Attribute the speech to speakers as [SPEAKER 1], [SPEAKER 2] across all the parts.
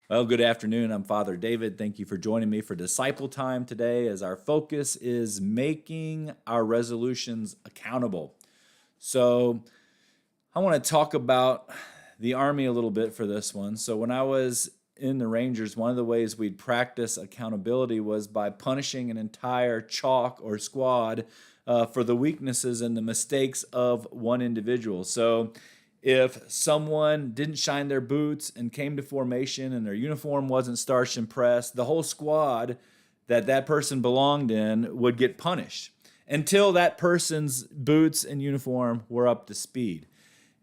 [SPEAKER 1] Well, good afternoon. I'm Father David. Thank you for joining me for Disciple Time today as our focus is making our resolutions accountable. So, I want to talk about the Army a little bit for this one. So, when I was in the Rangers, one of the ways we'd practice accountability was by punishing an entire chalk or squad for the weaknesses and the mistakes of one individual. So, if someone didn't shine their boots and came to formation and their uniform wasn't starched and pressed, the whole squad that person belonged in would get punished until that person's boots and uniform were up to speed.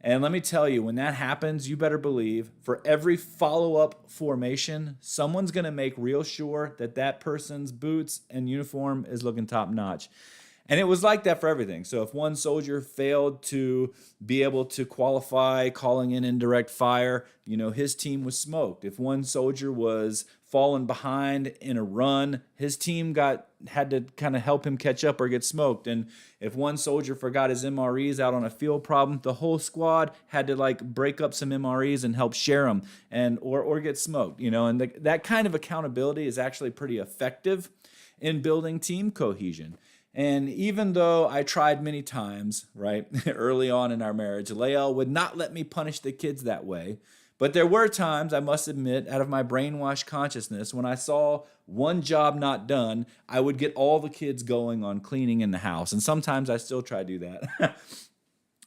[SPEAKER 1] And let me tell you, when that happens, you better believe for every follow up formation, someone's going to make real sure that that person's boots and uniform is looking top notch. And it was like that for everything. So if one soldier failed to be able to qualify calling in indirect fire, his team was smoked. If one soldier was falling behind in a run, his team had to kind of help him catch up or get smoked. And if one soldier forgot his MREs out on a field problem, the whole squad had to break up some MREs and help share them or get smoked. And that kind of accountability is actually pretty effective in building team cohesion. And even though I tried many times, right, early on in our marriage, Lael would not let me punish the kids that way. But there were times, I must admit, out of my brainwashed consciousness, when I saw one job not done, I would get all the kids going on cleaning in the house. And sometimes I still try to do that.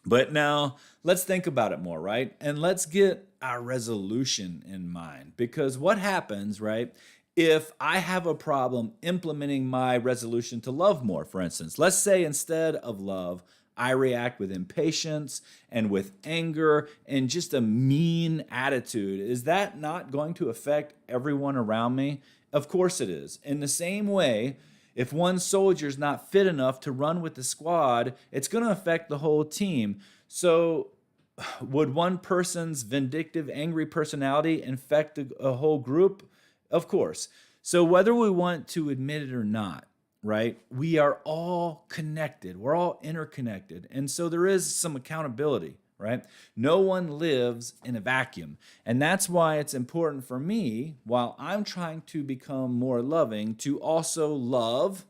[SPEAKER 1] But now let's think about it more, right? And let's get our resolution in mind. Because what happens, right, if I have a problem implementing my resolution to love more, for instance? Let's say instead of love, I react with impatience and with anger and just a mean attitude. Is that not going to affect everyone around me? Of course it is. In the same way, if one soldier is not fit enough to run with the squad, it's going to affect the whole team. So, would one person's vindictive, angry personality infect a whole group? Of course. So, whether we want to admit it or not, right, we are all connected. We're all interconnected. And so, there is some accountability, right? No one lives in a vacuum. And that's why it's important for me, while I'm trying to become more loving, to also love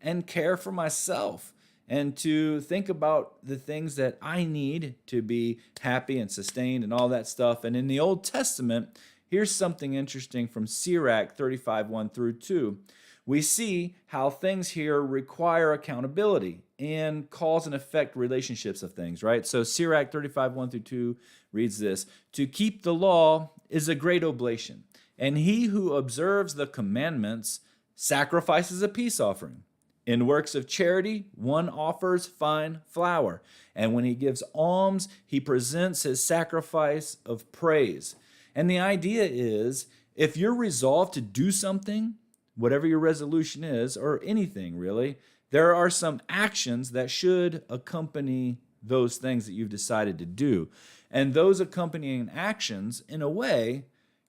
[SPEAKER 1] and care for myself and to think about the things that I need to be happy and sustained and all that stuff. And in the Old Testament, here's something interesting from Sirach 35, 1 through 2. We see how things here require accountability and cause and affect relationships of things, right? So Sirach 35, 1 through 2 reads this: To keep the law is a great oblation, and he who observes the commandments sacrifices a peace offering. In works of charity, one offers fine flour, and when he gives alms, he presents his sacrifice of praise. And the idea is, if you're resolved to do something, whatever your resolution is, or anything really, there are some actions that should accompany those things that you've decided to do. And those accompanying actions, in a way,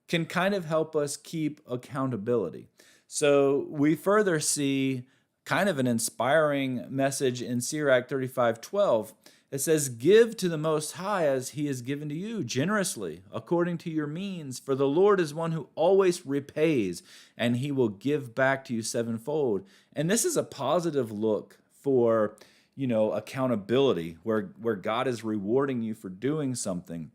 [SPEAKER 1] can kind of help us keep accountability. So we further see kind of an inspiring message in Sirach 35:12. It says, Give to the Most High as he has given to you, generously, according to your means. For the Lord is one who always repays, and he will give back to you sevenfold. And this is a positive look for, accountability, where God is rewarding you for doing something.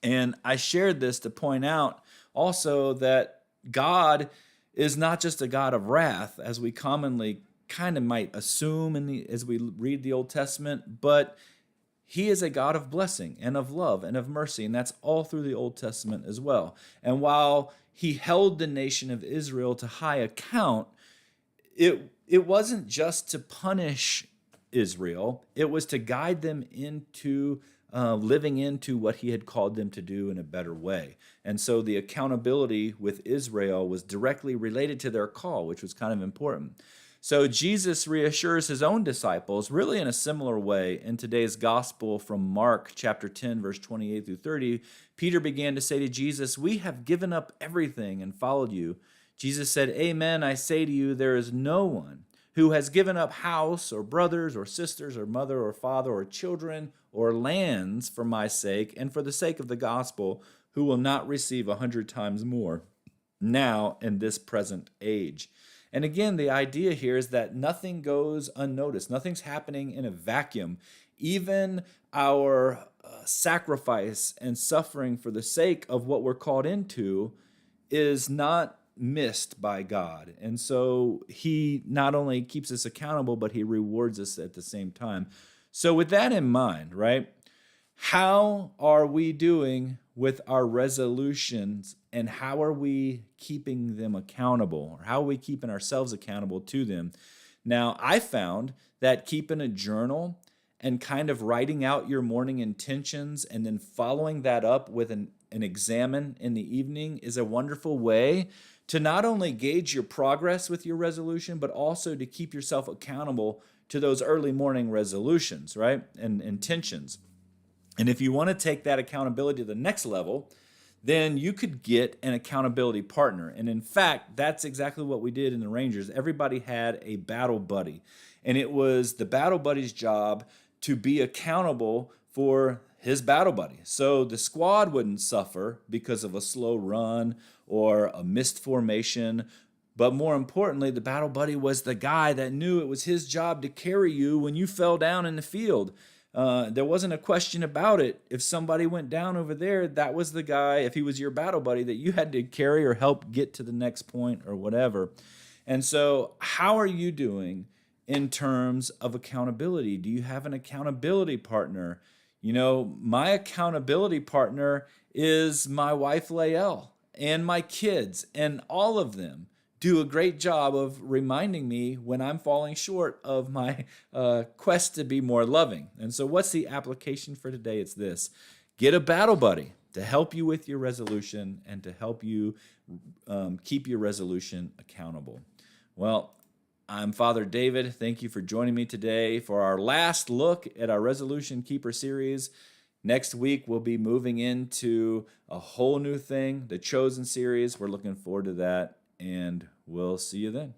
[SPEAKER 1] And I shared this to point out also that God is not just a God of wrath, as we commonly kind of might assume as we read the Old Testament, but he is a God of blessing and of love and of mercy, and that's all through the Old Testament as well. And he held the nation of Israel to high account, it wasn't just to punish Israel, it was to guide them into living into what he had called them to do in a better way. And so the accountability with Israel was directly related to their call, which was kind of important. So Jesus reassures his own disciples really in a similar way in today's gospel from Mark chapter 10, verse 28 through 30. Peter began to say to Jesus, We have given up everything and followed you. Jesus said, Amen, I say to you, there is no one who has given up house or brothers or sisters or mother or father or children or lands for my sake and for the sake of the gospel, who will not receive 100 times more now in this present age. And again, the idea here is that nothing goes unnoticed. Nothing's happening in a vacuum. Even our sacrifice and suffering for the sake of what we're called into is not missed by God. And so he not only keeps us accountable, but he rewards us at the same time. So with that in mind, right, how are we doing with our resolutions, and how are we keeping them accountable? Or how are we keeping ourselves accountable to them? Now, I found that keeping a journal and kind of writing out your morning intentions and then following that up with an examine in the evening is a wonderful way to not only gauge your progress with your resolution, but also to keep yourself accountable to those early morning resolutions, right? And intentions. And if you want to take that accountability to the next level, then you could get an accountability partner. And in fact, that's exactly what we did in the Rangers. Everybody had a battle buddy. And it was the battle buddy's job to be accountable for his battle buddy. So the squad wouldn't suffer because of a slow run or a missed formation. But more importantly, the battle buddy was the guy that knew it was his job to carry you when you fell down in the field. There wasn't a question about it. If somebody went down over there, that was the guy, if he was your battle buddy, that you had to carry or help get to the next point or whatever. And so how are you doing in terms of accountability? Do you have an accountability partner? You know, my accountability partner is my wife, Lael, and my kids, and all of them do a great job of reminding me when I'm falling short of my quest to be more loving. And so what's the application for today? It's this: get a battle buddy to help you with your resolution and to help you keep your resolution accountable. Well, I'm Father David. Thank you for joining me today for our last look at our Resolution Keeper series. Next week, we'll be moving into a whole new thing, the Chosen series. We're looking forward to that, and we'll see you then.